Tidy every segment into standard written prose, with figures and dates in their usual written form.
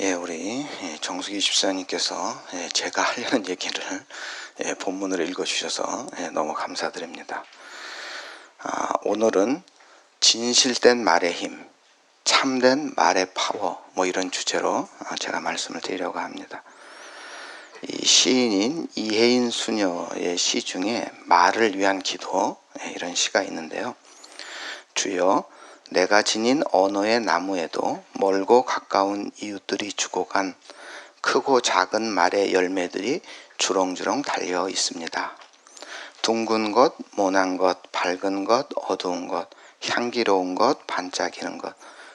우리 정수기 집사님께서 제가 하려는 얘기를 본문으로 읽어주셔서 너무 감사드립니다. 오늘은 진실된 말의 힘, 참된 말의 파워, 이런 주제로 제가 말씀을 드리려고 합니다. 이 시인인 이혜인 수녀의 시 중에 말을 위한 기도, 이런 시가 있는데요. 주여, 내가 지닌 언어의 나무에도 멀고 가까운 이웃들이 주고 간 크고 작은 말의 열매들이 주렁주렁 달려 있습니다. 둥근 것, 모난 것, 밝은 것, 어두운 것, 향기로운 것, 반짝이는 것,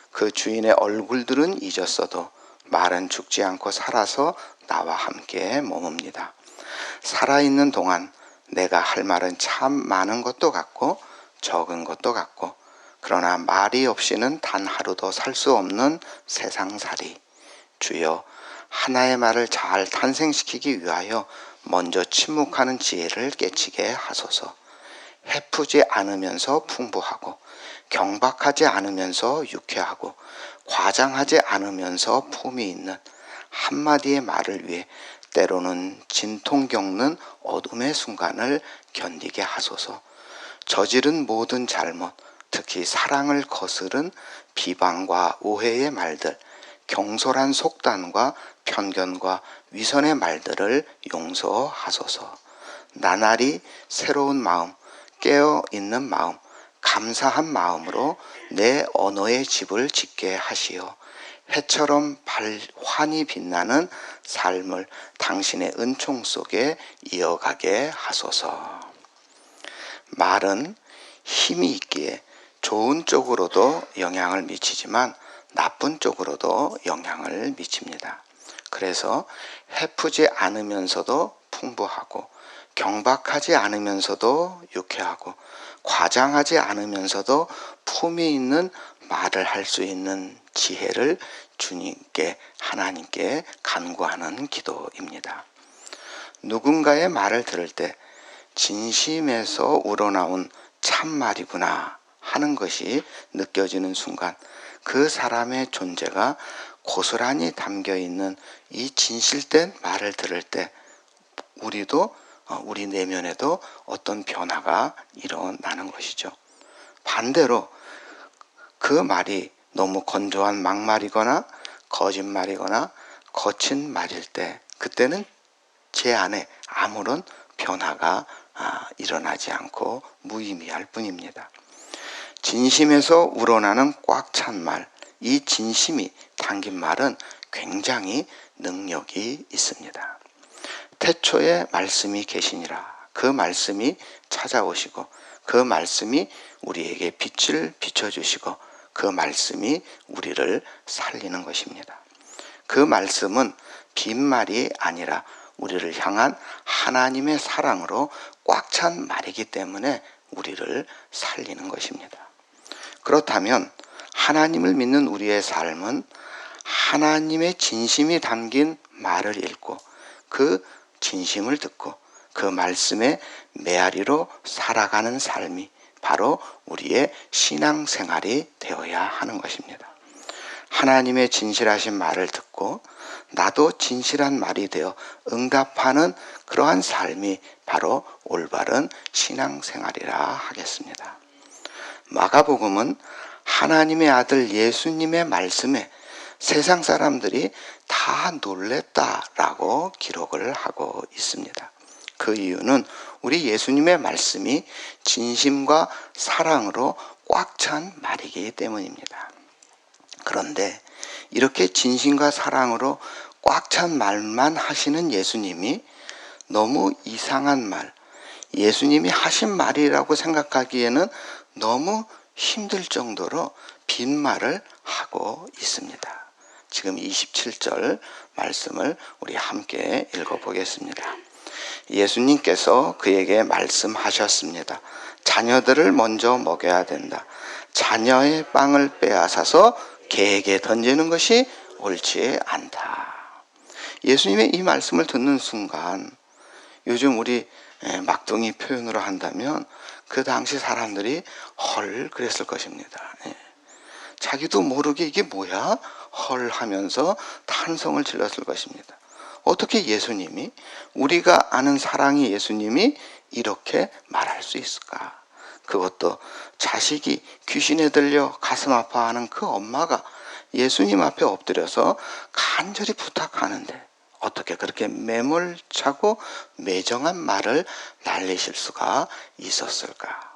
그 주인의 얼굴들은 잊었어도 말은 죽지 않고 살아서 나와 함께 머뭅니다. 살아있는 동안 내가 할 말은 참 많은 것도 같고 적은 것도 같고, 그러나 말이 없이는 단 하루도 살 수 없는 세상살이, 주여, 하나의 말을 잘 탄생시키기 위하여 먼저 침묵하는 지혜를 깨치게 하소서. 해프지 않으면서 풍부하고, 경박하지 않으면서 유쾌하고, 과장하지 않으면서 품이 있는 한마디의 말을 위해 때로는 진통 겪는 어둠의 순간을 견디게 하소서. 저지른 모든 잘못, 특히 사랑을 거스른 비방과 오해의 말들, 경솔한 속단과 편견과 위선의 말들을 용서하소서. 나날이 새로운 마음, 깨어있는 마음, 감사한 마음으로 내 언어의 집을 짓게 하시어 해처럼 환히 빛나는 삶을 당신의 은총 속에 이어가게 하소서. 말은 힘이 있기에 좋은 쪽으로도 영향을 미치지만 나쁜 쪽으로도 영향을 미칩니다. 그래서 해프지 않으면서도 풍부하고, 경박하지 않으면서도 유쾌하고, 과장하지 않으면서도 품이 있는 말을 할 수 있는 지혜를 주님께, 하나님께 간구하는 기도입니다. 누군가의 말을 들을 때 진심에서 우러나온 참말이구나 하는 것이 느껴지는 순간, 그 사람의 존재가 고스란히 담겨있는 이 진실된 말을 들을 때 우리 내면에도 어떤 변화가 일어나는 것이죠. 반대로 그 말이 너무 건조한 막말이거나 거짓말이거나 거친 말일 때, 그때는 제 안에 아무런 변화가 일어나지 않고 무의미할 뿐입니다. 진심에서 우러나는 꽉 찬 말, 이 진심이 담긴 말은 굉장히 능력이 있습니다. 태초에 말씀이 계시니라. 그 말씀이 찾아오시고, 그 말씀이 우리에게 빛을 비춰주시고, 그 말씀이 우리를 살리는 것입니다. 그 말씀은 빈말이 아니라 우리를 향한 하나님의 사랑으로 꽉 찬 말이기 때문에 우리를 살리는 것입니다. 그렇다면 하나님을 믿는 우리의 삶은 하나님의 진심이 담긴 말을 읽고, 그 진심을 듣고, 그 말씀의 메아리로 살아가는 삶이 바로 우리의 신앙생활이 되어야 하는 것입니다. 하나님의 진실하신 말을 듣고 나도 진실한 말이 되어 응답하는 그러한 삶이 바로 올바른 신앙생활이라 하겠습니다. 마가복음은 하나님의 아들 예수님의 말씀에 세상 사람들이 다 놀랬다라고 기록을 하고 있습니다. 그 이유는 우리 예수님의 말씀이 진심과 사랑으로 꽉 찬 말이기 때문입니다. 그런데 이렇게 진심과 사랑으로 꽉 찬 말만 하시는 예수님이 너무 이상한 말, 예수님이 하신 말이라고 생각하기에는 너무 힘들 정도로 빈말을 하고 있습니다. 지금 27절 말씀을 우리 함께 읽어보겠습니다. 예수님께서 그에게 말씀하셨습니다. 자녀들을 먼저 먹여야 된다. 자녀의 빵을 빼앗아서 개에게 던지는 것이 옳지 않다. 예수님의 이 말씀을 듣는 순간, 요즘 우리 막둥이 표현으로 한다면 그 당시 사람들이 헐 그랬을 것입니다. 자기도 모르게 이게 뭐야? 헐 하면서 탄성을 질렀을 것입니다. 어떻게 예수님이, 우리가 아는 사랑의 예수님이 이렇게 말할 수 있을까? 그것도 자식이 귀신에 들려 가슴 아파하는 그 엄마가 예수님 앞에 엎드려서 간절히 부탁하는데 어떻게 그렇게 매몰차고 매정한 말을 날리실 수가 있었을까?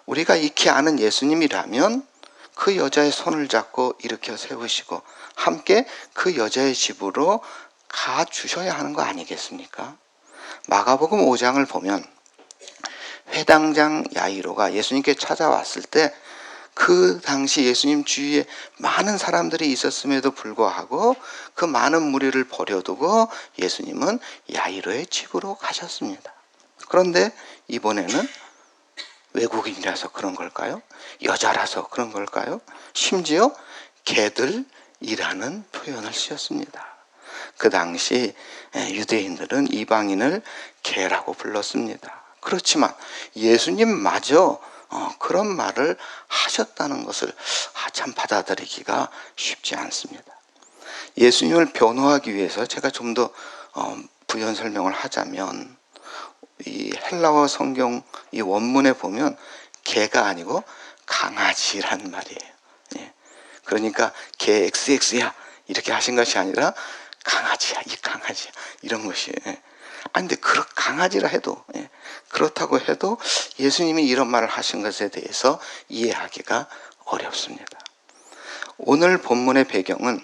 우리가 익히 아는 예수님이라면 그 여자의 손을 잡고 일으켜 세우시고 함께 그 여자의 집으로 가 주셔야 하는 거 아니겠습니까? 마가복음 5장을 보면 회당장 야이로가 예수님께 찾아왔을 때 그 당시 예수님 주위에 많은 사람들이 있었음에도 불구하고 그 많은 무리를 버려두고 예수님은 야이로의 집으로 가셨습니다. 그런데 이번에는 외국인이라서 그런 걸까요? 여자라서 그런 걸까요? 심지어 개들이라는 표현을 쓰였습니다. 그 당시 유대인들은 이방인을 개라고 불렀습니다. 그렇지만 예수님마저 그런 말을 하셨다는 것을 참 받아들이기가 쉽지 않습니다. 예수님을 변호하기 위해서 제가 좀 더 부연 설명을 하자면 이 헬라어 성경 이 원문에 보면 개가 아니고 강아지란 말이에요. 예. 그러니까 개 XX야 이렇게 하신 것이 아니라 강아지야, 이 강아지야 이런 것이에요. 아니 근데 강아지라 해도 그렇다고 해도 예수님이 이런 말을 하신 것에 대해서 이해하기가 어렵습니다. 오늘 본문의 배경은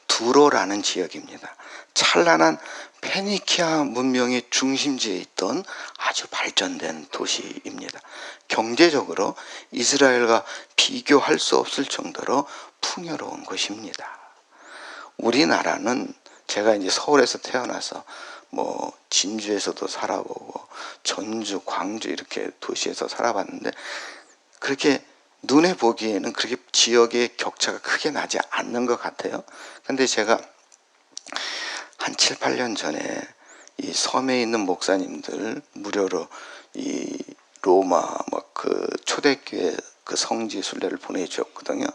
두로라는 지역입니다. 찬란한 페니키아 문명의 중심지에 있던 아주 발전된 도시입니다. 경제적으로 이스라엘과 비교할 수 없을 정도로 풍요로운 곳입니다. 우리나라는 제가 이제 서울에서 태어나서 뭐 진주에서도 살아보고 전주, 광주 이렇게 도시에서 살아봤는데 그렇게 눈에 보기에는 그렇게 지역의 격차가 크게 나지 않는 것 같아요. 근데 제가 한 7, 8년 전에 이 섬에 있는 목사님들 무료로 이 로마 그 초대교회 그 성지 순례를 보내주었거든요.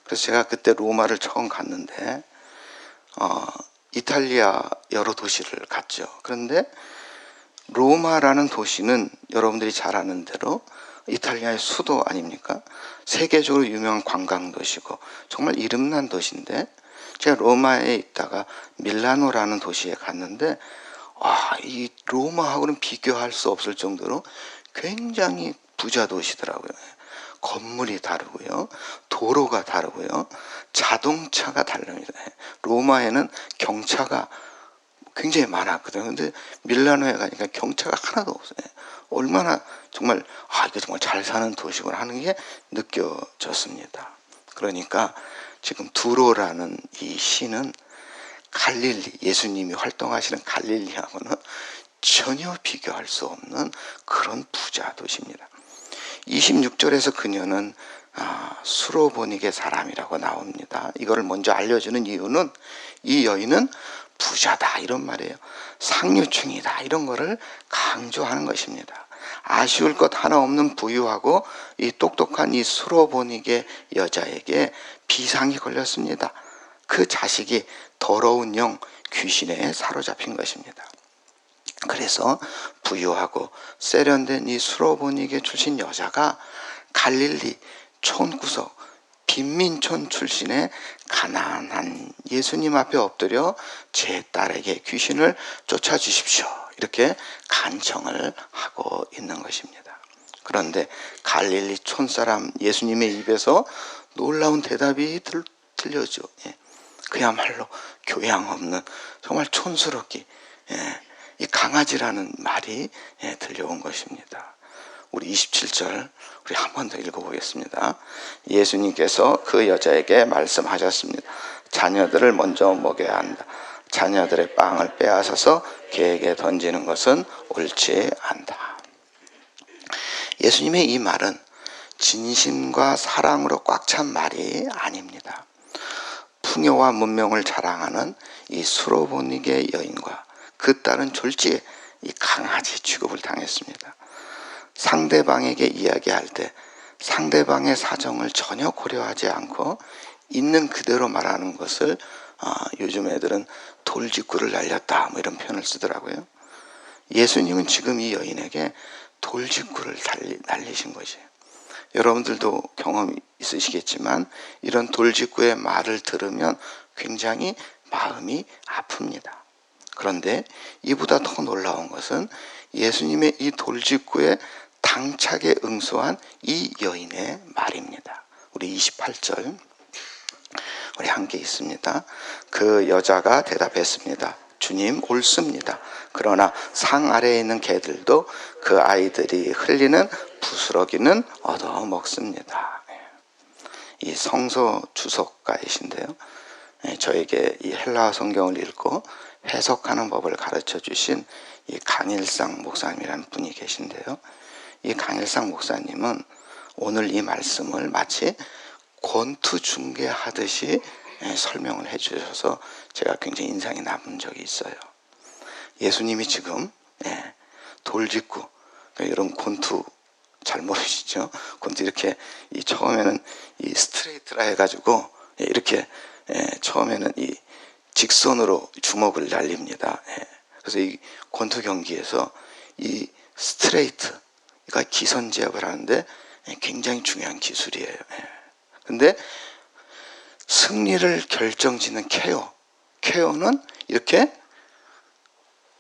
그래서 제가 그때 로마를 처음 갔는데 이탈리아 여러 도시를 갔죠. 그런데 로마라는 도시는 여러분들이 잘 아는 대로 이탈리아의 수도 아닙니까? 세계적으로 유명한 관광도시고 정말 이름난 도시인데 제가 로마에 있다가 밀라노라는 도시에 갔는데 이 로마하고는 비교할 수 없을 정도로 굉장히 부자 도시더라고요. 건물이 다르고요. 도로가 다르고요. 자동차가 다릅니다. 로마에는 경차가 굉장히 많았거든요. 근데 밀라노에 가니까 경차가 하나도 없어요. 얼마나 정말 이게 정말 잘 사는 도시구나 하는 게 느껴졌습니다. 그러니까 지금 두로라는 이 시는 갈릴리, 예수님이 활동하시는 갈릴리하고는 전혀 비교할 수 없는 그런 부자 도시입니다. 26절에서 그녀는 수로보닉의 사람이라고 나옵니다. 이거를 먼저 알려주는 이유는 이 여인은 부자다 이런 말이에요. 상류층이다 이런 거를 강조하는 것입니다. 아쉬울 것 하나 없는 부유하고 이 똑똑한 이 수로보닉의 여자에게 비상이 걸렸습니다. 그 자식이 더러운 영 귀신에 사로잡힌 것입니다. 그래서 부유하고 세련된 이 수로보닉의 출신 여자가 갈릴리 촌구석 빈민촌 출신의 가난한 예수님 앞에 엎드려 제 딸에게 귀신을 쫓아주십시오 이렇게 간청을 하고 있는 것입니다. 그런데 갈릴리 촌사람 예수님의 입에서 놀라운 대답이 들려오죠. 그야말로 교양 없는 정말 촌스럽게 이 강아지라는 말이 들려온 것입니다. 우리 27절 우리 한 번 더 읽어보겠습니다. 예수님께서 그 여자에게 말씀하셨습니다. 자녀들을 먼저 먹여야 한다. 자녀들의 빵을 빼앗아서 개에게 던지는 것은 옳지 않다. 예수님의 이 말은 진심과 사랑으로 꽉 찬 말이 아닙니다. 풍요와 문명을 자랑하는 이 수로보닉의 여인과 그 딸은 졸지에 이 강아지 취급을 당했습니다. 상대방에게 이야기할 때 상대방의 사정을 전혀 고려하지 않고 있는 그대로 말하는 것을 요즘 애들은 돌직구를 날렸다 뭐 이런 표현을 쓰더라고요. 예수님은 지금 이 여인에게 돌직구를 날리신 것이에요. 여러분들도 경험이 있으시겠지만 이런 돌직구의 말을 들으면 굉장히 마음이 아픕니다. 그런데 이보다 더 놀라운 것은 예수님의 이 돌직구에 당차게 응수한 이 여인의 말입니다. 우리 28절 우리 함께 있습니다. 그 여자가 대답했습니다. 주님, 옳습니다. 그러나 상 아래에 있는 개들도 그 아이들이 흘리는 부스러기는 얻어먹습니다. 이 성서 주석가이신데요, 저에게 이 헬라어 성경을 읽고 해석하는 법을 가르쳐 주신 이 강일상 목사님이라는 분이 계신데요, 이 강일상 목사님은 오늘 이 말씀을 마치 권투 중계하듯이 설명을 해 주셔서 제가 굉장히 인상이 남은 적이 있어요. 예수님이 지금 돌직구, 이런 권투 잘 모르시죠? 권투 이렇게 처음에는 이 스트레이트라 해가지고 이렇게 처음에는 이 직선으로 주먹을 날립니다. 그래서 이 권투 경기에서 이 스트레이트가 기선제압을 하는데 굉장히 중요한 기술이에요. 근데 승리를 결정짓는 케어는 이렇게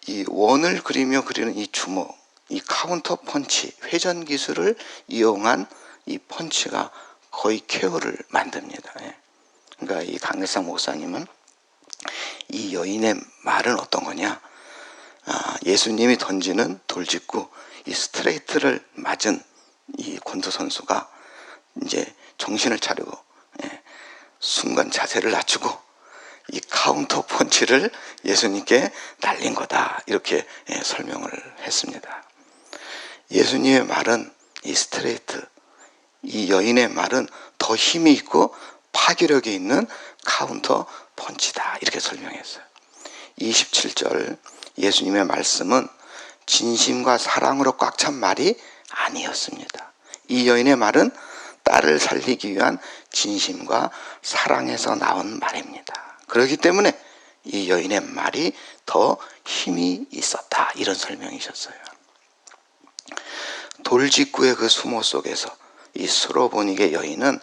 이 원을 그리며 그리는 이 주먹, 이 카운터 펀치, 회전 기술을 이용한 이 펀치가 거의 케어를 만듭니다. 그러니까 이 강일상 목사님은 이 여인의 말은 어떤 거냐? 예수님이 던지는 돌직구, 이 스트레이트를 맞은 이 권투 선수가 이제 정신을 차리고 순간 자세를 낮추고 이 카운터 펀치를 예수님께 날린 거다, 이렇게 설명을 했습니다. 예수님의 말은 이 스트레이트, 이 여인의 말은 더 힘이 있고 파괴력이 있는 카운터 펀치다, 이렇게 설명했어요. 27절 예수님의 말씀은 진심과 사랑으로 꽉 찬 말이 아니었습니다. 이 여인의 말은 딸을 살리기 위한 진심과 사랑에서 나온 말입니다. 그렇기 때문에 이 여인의 말이 더 힘이 있었다, 이런 설명이셨어요. 돌직구의 그 수모 속에서 이 수로보닉의 여인은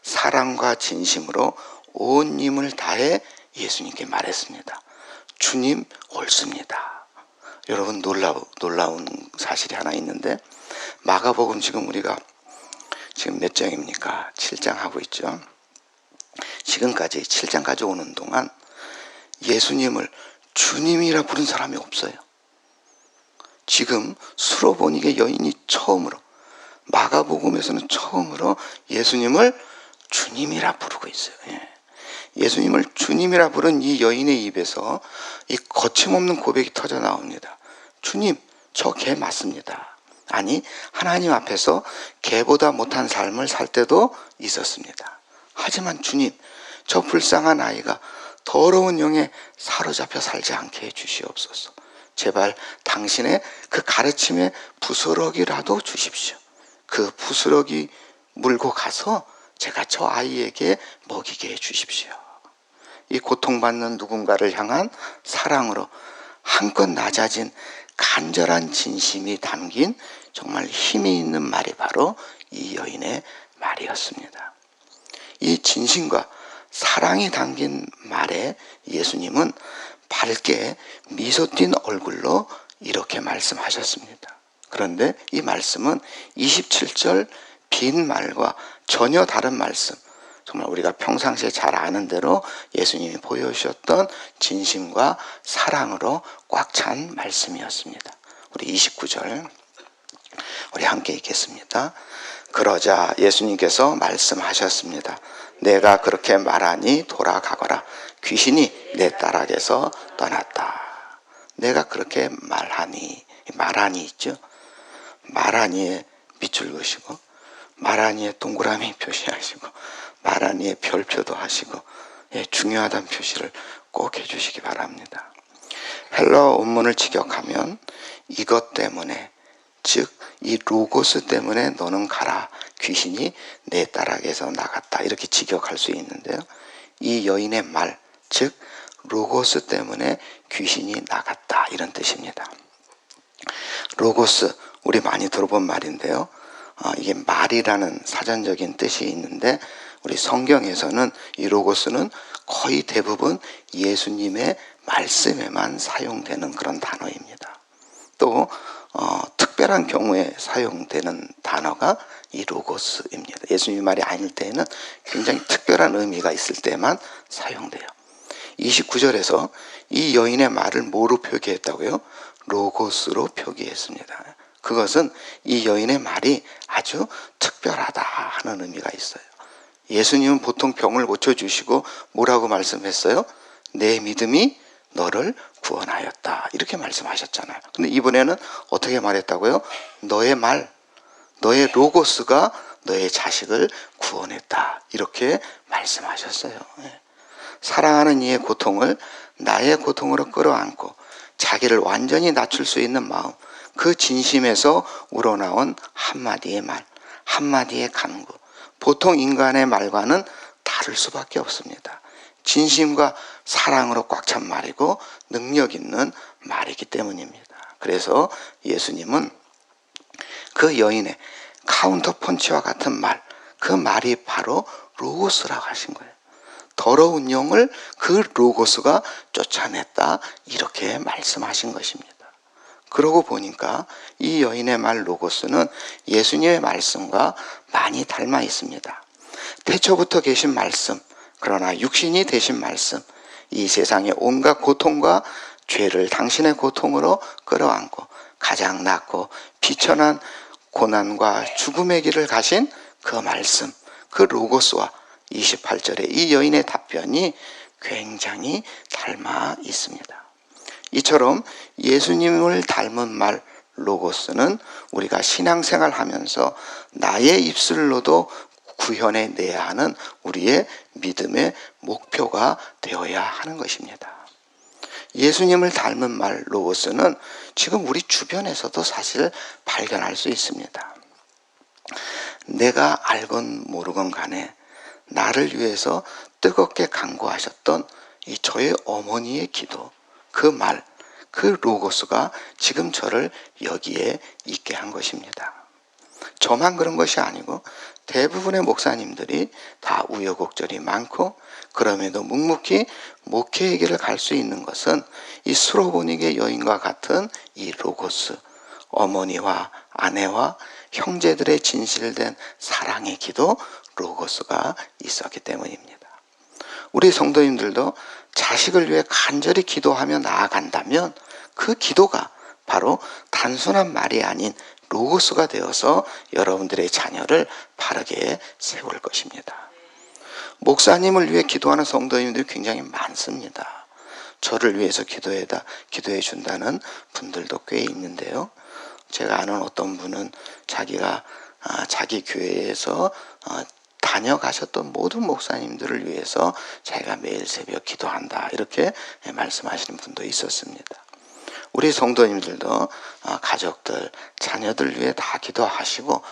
사랑과 진심으로 온 힘을 다해 예수님께 말했습니다. 주님, 옳습니다. 여러분, 놀라운 사실이 하나 있는데, 마가복음 지금 우리가 지금 몇 장입니까? 7장 하고 있죠. 지금까지 7장까지 오는 동안 예수님을 주님이라 부른 사람이 없어요. 지금 수로보닉의 여인이 처음으로, 마가복음에서는 처음으로 예수님을 주님이라 부르고 있어요. 예수님을 주님이라 부른 이 여인의 입에서 이 거침없는 고백이 터져 나옵니다. 주님, 저 개 맞습니다. 아니, 하나님 앞에서 개보다 못한 삶을 살 때도 있었습니다. 하지만 주님, 저 불쌍한 아이가 더러운 영에 사로잡혀 살지 않게 해주시옵소서. 제발 당신의 그 가르침의 부스러기라도 주십시오. 그 부스러기 물고 가서 제가 저 아이에게 먹이게 해주십시오. 이 고통받는 누군가를 향한 사랑으로 한껏 낮아진 간절한 진심이 담긴 정말 힘이 있는 말이 바로 이 여인의 말이었습니다. 이 진심과 사랑이 담긴 말에 예수님은 밝게 미소 띈 얼굴로 이렇게 말씀하셨습니다. 그런데 이 말씀은 27절 빈 말과 전혀 다른 말씀, 정말 우리가 평상시에 잘 아는 대로 예수님이 보여주셨던 진심과 사랑으로 꽉 찬 말씀이었습니다. 우리 29절 우리 함께 읽겠습니다. 그러자 예수님께서 말씀하셨습니다. 내가 그렇게 말하니 돌아가거라. 귀신이 내 딸에게서 떠났다. 내가 그렇게 말하니 있죠. 말하니에 밑줄 그으시고, 말하니에 동그라미 표시하시고, 말하니에 별표도 하시고, 중요하다는 표시를 꼭 해주시기 바랍니다. 헬라어 원문을 직역하면 이것 때문에, 즉 이 로고스 때문에 너는 가라. 귀신이 내 딸에게서 나갔다. 이렇게 직역할 수 있는데요. 이 여인의 말, 즉 로고스 때문에 귀신이 나갔다. 이런 뜻입니다. 로고스, 우리 많이 들어본 말인데요. 이게 말이라는 사전적인 뜻이 있는데 우리 성경에서는 이 로고스는 거의 대부분 예수님의 말씀에만 사용되는 그런 단어입니다. 또 특별한 경우에 사용되는 단어가 이 로고스입니다. 예수님의 말이 아닐 때에는 굉장히 특별한 의미가 있을 때만 사용돼요. 29절에서 이 여인의 말을 뭐로 표기했다고요? 로고스로 표기했습니다. 그것은 이 여인의 말이 아주 특별하다 하는 의미가 있어요. 예수님은 보통 병을 고쳐주시고 뭐라고 말씀했어요? 내 믿음이 너를 구원하였다. 이렇게 말씀하셨잖아요. 근데 이번에는 어떻게 말했다고요? 너의 말, 너의 로고스가 너의 자식을 구원했다. 이렇게 말씀하셨어요. 사랑하는 이의 고통을 나의 고통으로 끌어안고 자기를 완전히 낮출 수 있는 마음, 그 진심에서 우러나온 한마디의 말, 한마디의 간구, 보통 인간의 말과는 다를 수밖에 없습니다. 진심과 사랑으로 꽉 찬 말이고 능력 있는 말이기 때문입니다. 그래서 예수님은 그 여인의 카운터 펀치와 같은 말, 그 말이 바로 로고스라고 하신 거예요. 더러운 영을 그 로고스가 쫓아냈다, 이렇게 말씀하신 것입니다. 그러고 보니까 이 여인의 말 로고스는 예수님의 말씀과 많이 닮아 있습니다. 태초부터 계신 말씀, 그러나 육신이 되신 말씀, 이 세상의 온갖 고통과 죄를 당신의 고통으로 끌어안고 가장 낮고 비천한 고난과 죽음의 길을 가신 그 말씀, 그 로고스와 28절에 이 여인의 답변이 굉장히 닮아 있습니다. 이처럼 예수님을 닮은 말 로고스는 우리가 신앙생활 하면서 나의 입술로도 구현해내야 하는 우리의 믿음의 목표가 되어야 하는 것입니다. 예수님을 닮은 말 로고스는 지금 우리 주변에서도 사실 발견할 수 있습니다. 내가 알건 모르건 간에 나를 위해서 뜨겁게 간구하셨던 이 저의 어머니의 기도, 그 말, 그 로고스가 지금 저를 여기에 있게 한 것입니다. 저만 그런 것이 아니고 대부분의 목사님들이 다 우여곡절이 많고 그럼에도 묵묵히 목회의 길을 갈 수 있는 것은 이 수로보닉의 여인과 같은 이 로고스, 어머니와 아내와 형제들의 진실된 사랑의 기도 로고스가 있었기 때문입니다. 우리 성도님들도 자식을 위해 간절히 기도하며 나아간다면 그 기도가 바로 단순한 말이 아닌 로고스가 되어서 여러분들의 자녀를 바르게 세울 것입니다. 목사님을 위해 기도하는 성도님들이 굉장히 많습니다. 저를 위해서 기도해 준다는 분들도 꽤 있는데요. 제가 아는 어떤 분은 자기가 자기 교회에서 다녀가셨던 모든 목사님들을 위해서 자기가 매일 새벽 기도한다, 이렇게 말씀하시는 분도 있었습니다. 우리 성도님들도 가족들, 자녀들 위해 다 기도하시고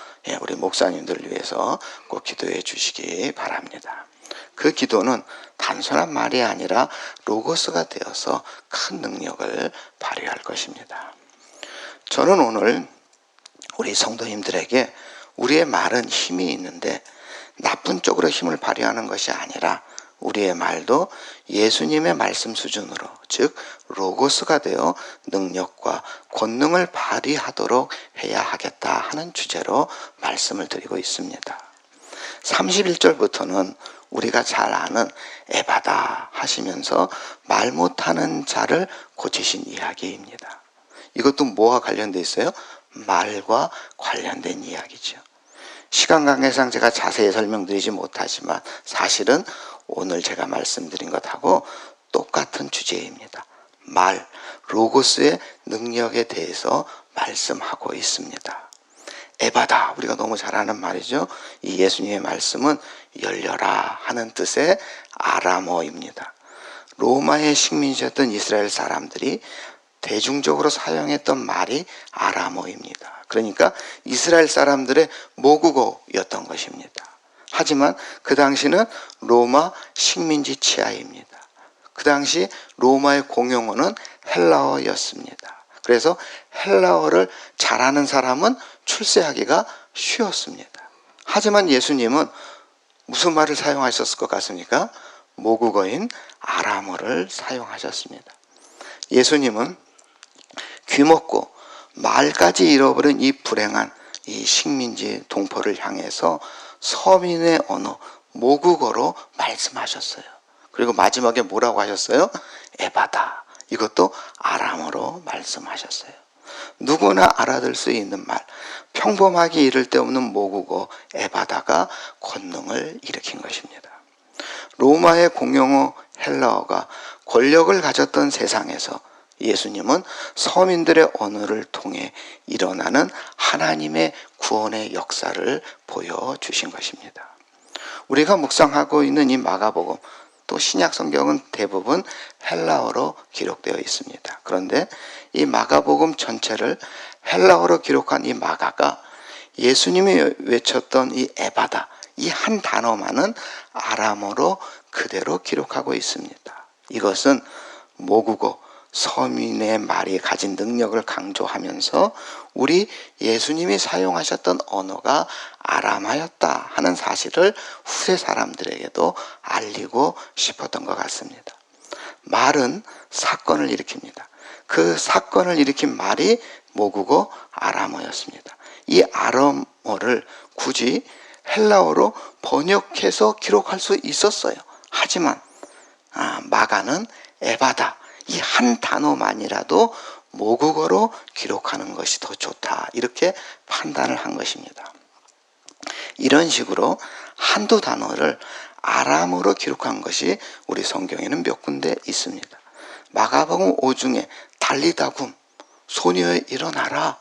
우리 목사님들을 위해서 꼭 기도해 주시기 바랍니다. 그 기도는 단순한 말이 아니라 로고스가 되어서 큰 능력을 발휘할 것입니다. 저는 오늘 우리 성도님들에게 우리의 말은 힘이 있는데 나쁜 쪽으로 힘을 발휘하는 것이 아니라 우리의 말도 예수님의 말씀 수준으로, 즉 로고스가 되어 능력과 권능을 발휘하도록 해야 하겠다 하는 주제로 말씀을 드리고 있습니다. 31절부터는 우리가 잘 아는 에바다 하시면서 말 못하는 자를 고치신 이야기입니다. 이것도 뭐와 관련되어 있어요? 말과 관련된 이야기죠. 시간 관계상 제가 자세히 설명드리지 못하지만 사실은 오늘 제가 말씀드린 것하고 똑같은 주제입니다. 말, 로고스의 능력에 대해서 말씀하고 있습니다. 에바다, 우리가 너무 잘 아는 말이죠. 이 예수님의 말씀은 열려라 하는 뜻의 아람어입니다. 로마의 식민지였던 이스라엘 사람들이 대중적으로 사용했던 말이 아람어입니다. 그러니까 이스라엘 사람들의 모국어였던 것입니다. 하지만 그 당시는 로마 식민지 치하입니다. 그 당시 로마의 공용어는 헬라어였습니다. 그래서 헬라어를 잘하는 사람은 출세하기가 쉬웠습니다. 하지만 예수님은 무슨 말을 사용하셨을 것 같습니까? 모국어인 아람어를 사용하셨습니다. 예수님은 귀먹고 말까지 잃어버린 이 불행한 이 식민지 동포를 향해서 서민의 언어, 모국어로 말씀하셨어요. 그리고 마지막에 뭐라고 하셨어요? 에바다. 이것도 아람어로 말씀하셨어요. 누구나 알아들 수 있는 말, 평범하게 이를 데 없는 모국어 에바다가 권능을 일으킨 것입니다. 로마의 공용어 헬라어가 권력을 가졌던 세상에서 예수님은 서민들의 언어를 통해 일어나는 하나님의 구원의 역사를 보여주신 것입니다. 우리가 묵상하고 있는 이 마가복음, 또 신약 성경은 대부분 헬라어로 기록되어 있습니다. 그런데 이 마가복음 전체를 헬라어로 기록한 이 마가가 예수님이 외쳤던 이 에바다, 이 한 단어만은 아람어로 그대로 기록하고 있습니다. 이것은 모국어, 서민의 말이 가진 능력을 강조하면서 우리 예수님이 사용하셨던 언어가 아람어였다 하는 사실을 후세 사람들에게도 알리고 싶었던 것 같습니다. 말은 사건을 일으킵니다. 그 사건을 일으킨 말이 모국어 아람어였습니다. 이 아람어를 굳이 헬라어로 번역해서 기록할 수 있었어요. 하지만 마가는 에바다, 이 한 단어만이라도 모국어로 기록하는 것이 더 좋다, 이렇게 판단을 한 것입니다. 이런 식으로 한두 단어를 아람어로 기록한 것이 우리 성경에는 몇 군데 있습니다. 마가복음 5중에 달리다굼, 소녀여 일어나라,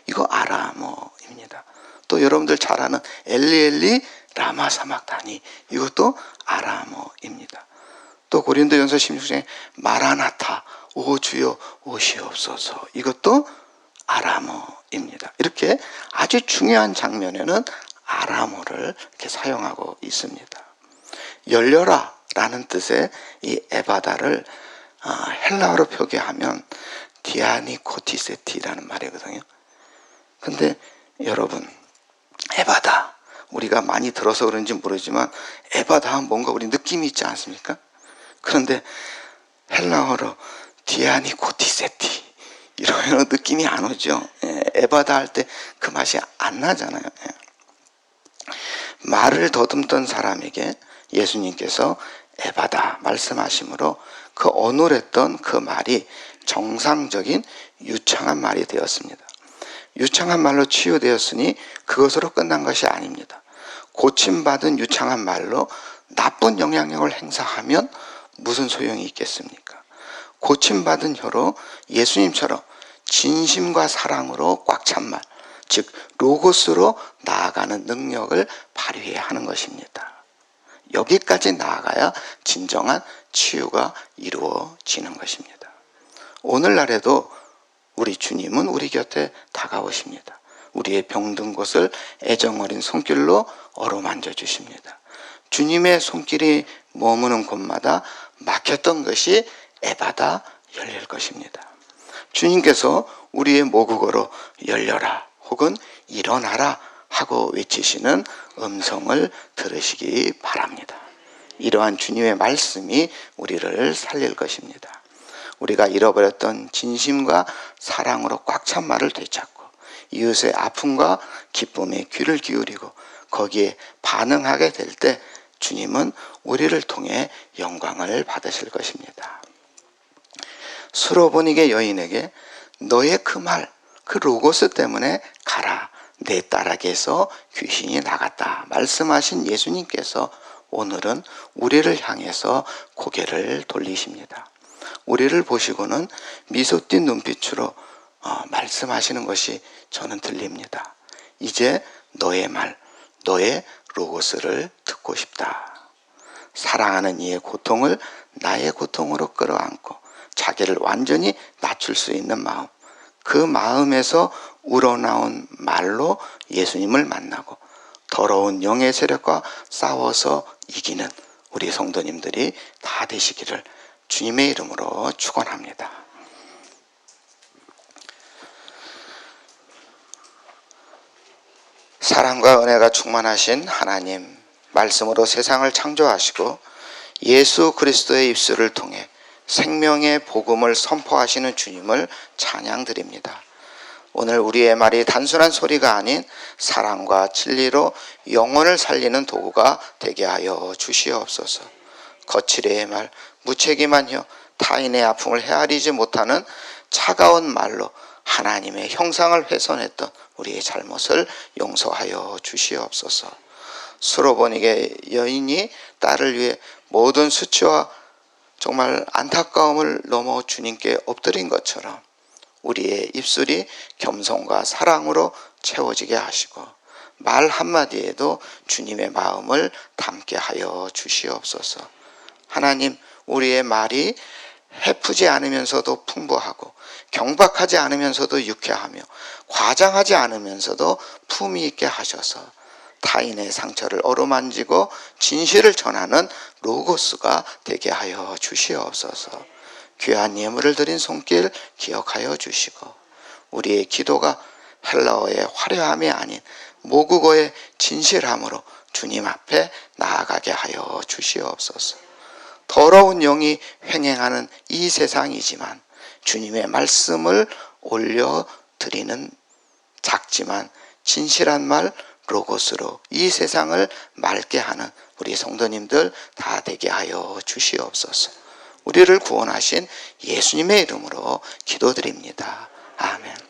이거 아람어입니다. 또 여러분들 잘 아는 엘리엘리 라마 사막다니, 이것도 아람어입니다. 또 고린도전서 16장에 마라나타, 오 주여 오시옵소서, 이것도 아람어입니다. 이렇게 아주 중요한 장면에는 아람어를 이렇게 사용하고 있습니다. 열려라 라는 뜻의 이 에바다를 헬라어로 표기하면 디아니코티세티라는 말이거든요. 근데 여러분, 에바다, 우리가 많이 들어서 그런지 모르지만 에바다 하면 뭔가 우리 느낌이 있지 않습니까? 그런데 헬라어로 디아니코티세티 이러면 느낌이 안 오죠. 에바다 할 때 그 맛이 안 나잖아요. 말을 더듬던 사람에게 예수님께서 에바다 말씀하심으로 그 어눌했던 그 말이 정상적인 유창한 말이 되었습니다. 유창한 말로 치유되었으니 그것으로 끝난 것이 아닙니다. 고침받은 유창한 말로 나쁜 영향력을 행사하면 무슨 소용이 있겠습니까? 고침받은 혀로 예수님처럼 진심과 사랑으로 꽉 찬 말, 즉 로고스로 나아가는 능력을 발휘해야 하는 것입니다. 여기까지 나아가야 진정한 치유가 이루어지는 것입니다. 오늘날에도 우리 주님은 우리 곁에 다가오십니다. 우리의 병든 곳을 애정어린 손길로 어루만져 주십니다. 주님의 손길이 머무는 곳마다 막혔던 것이 에바다 열릴 것입니다. 주님께서 우리의 모국어로 열려라 혹은 일어나라 하고 외치시는 음성을 들으시기 바랍니다. 이러한 주님의 말씀이 우리를 살릴 것입니다. 우리가 잃어버렸던 진심과 사랑으로 꽉 찬 말을 되찾고 이웃의 아픔과 기쁨에 귀를 기울이고 거기에 반응하게 될 때 주님은 우리를 통해 영광을 받으실 것입니다. 수로보니게 여인에게 너의 그 말, 그 로고스 때문에 가라, 내 딸에게서 귀신이 나갔다 말씀하신 예수님께서 오늘은 우리를 향해서 고개를 돌리십니다. 우리를 보시고는 미소 띤 눈빛으로 말씀하시는 것이 저는 들립니다. 이제 너의 말, 너의 로고스를 듣고 싶다. 사랑하는 이의 고통을 나의 고통으로 끌어안고 자기를 완전히 낮출 수 있는 마음, 그 마음에서 우러나온 말로 예수님을 만나고 더러운 영의 세력과 싸워서 이기는 우리 성도님들이 다 되시기를 주님의 이름으로 축원합니다. 사랑과 은혜가 충만하신 하나님, 말씀으로 세상을 창조하시고 예수 그리스도의 입술을 통해 생명의 복음을 선포하시는 주님을 찬양드립니다. 오늘 우리의 말이 단순한 소리가 아닌 사랑과 진리로 영혼을 살리는 도구가 되게 하여 주시옵소서. 거칠의 말, 무책임한 혀, 타인의 아픔을 헤아리지 못하는 차가운 말로 하나님의 형상을 훼손했던 우리의 잘못을 용서하여 주시옵소서. 수로보니게 여인이 딸을 위해 모든 수치와 정말 안타까움을 넘어 주님께 엎드린 것처럼 우리의 입술이 겸손과 사랑으로 채워지게 하시고 말 한마디에도 주님의 마음을 담게 하여 주시옵소서. 하나님, 우리의 말이 해프지 않으면서도 풍부하고 경박하지 않으면서도 유쾌하며 과장하지 않으면서도 품위 있게 하셔서 타인의 상처를 어루만지고 진실을 전하는 로고스가 되게 하여 주시옵소서. 귀한 예물을 드린 손길 기억하여 주시고 우리의 기도가 헬라어의 화려함이 아닌 모국어의 진실함으로 주님 앞에 나아가게 하여 주시옵소서. 더러운 영이 횡행하는 이 세상이지만 주님의 말씀을 올려드리는 작지만 진실한 말 로고스로 이 세상을 맑게 하는 우리 성도님들 다 되게 하여 주시옵소서. 우리를 구원하신 예수님의 이름으로 기도드립니다. 아멘.